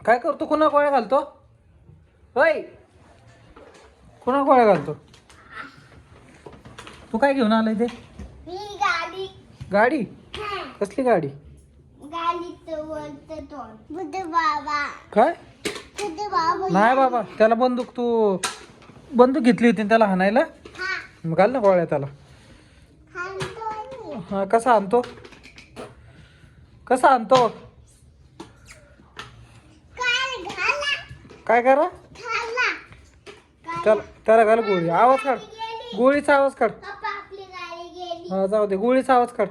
काय करतो? कुणा गोळ्या घालतो? होय, कुणा गोळ्या घालतो? तू काय घेऊन आलाय ते? मी गाडी. गाडी? कसली गाडी? बुद्ध बाबा. काय? बुद्ध बाबा. नाही बाबा, त्याला बंदूक बंदूक घेतली होती ना त्याला हाणायला. हा. मग घाल ना गोळ्या त्याला. खातो. हा, कसा आणतो? कसा आणतो? काय घाला. काय करा? खाला. त्याला घाल गोळी. आवाज काढ. गोळीचा आवाज काढ. पप्पा आपली गाडी गेली. हा, जाऊ दे. गोळीचा आवाज काढ.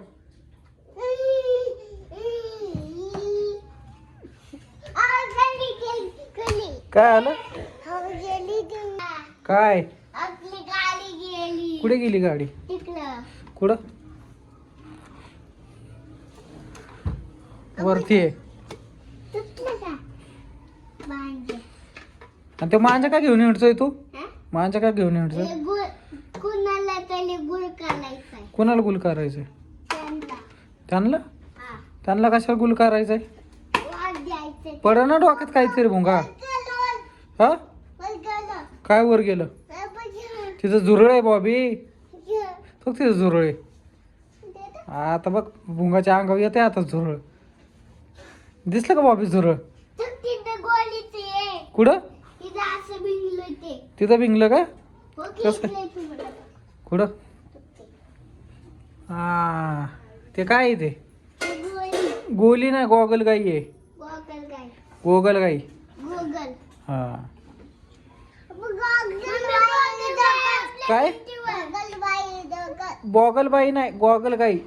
काय आलं? काय? आपली गाडी गेली. कुठे गेली गाडी? तिकडं. कुठं? वरती आहे. तुटलं का? मांजे. आणि ते मांजा का घेऊन येतोय तू? हा? मांजा का घेऊन येतोय? हे कुणाला तरी गुळ करायचंय. कोणाला गुल करायचंय? त्यांना. त्यांना? हा. त्यांना कशाला गुल करायचंय? वाद द्यायचं. पड ना डोक्यात काहीतरी भुंगा. हा? काय वर गेलं? तिथं झुरळ आहे बॉबी. तो तिथं झुरळ आहे. आता बघ, भुंगाच्या अंगावर येते आता झुरळ. दिसलं का बॉबी झुरळ? कुठं? तिथं भिंगलं का? कुठं? हा, ते काय आहे ते? गोली नाही, गॉगल गाई आहे. गोगल गाई. हा. काय? बॉगलबाई नाही, गॉगल गाई.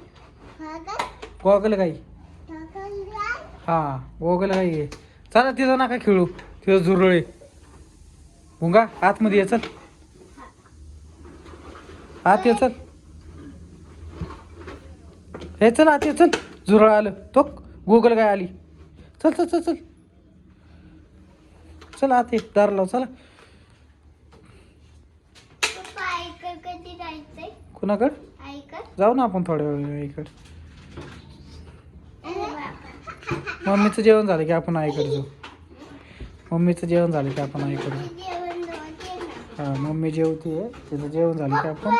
गॉगल गाई. हा, गॉगल गाई आहे. चला तिथं नका खेळू, तिथं झुरळे. भुंगा आतमध्ये ये, चल. आत ये, चल. हे चल आत ये, चल. झुरळ आलं. तो गोगल गाय आली. चल चल चल चल. चल आत ये, दार लाव. चला. कुणाकड जाऊ ना आपण थोड्या वेळ आईकडे. मम्मीचं जेवण झालं की आपण आईकडे जाऊ. मम्मीचं जेवण झालं की आपण आईकडे जाऊ. हा, मम्मी जेवते. तिचं जेवण झालं की आपण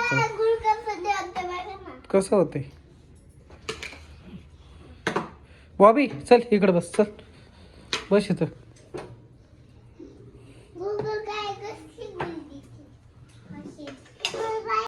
कसं होते? बॉबी चल इकडे बस. चल बस इथं.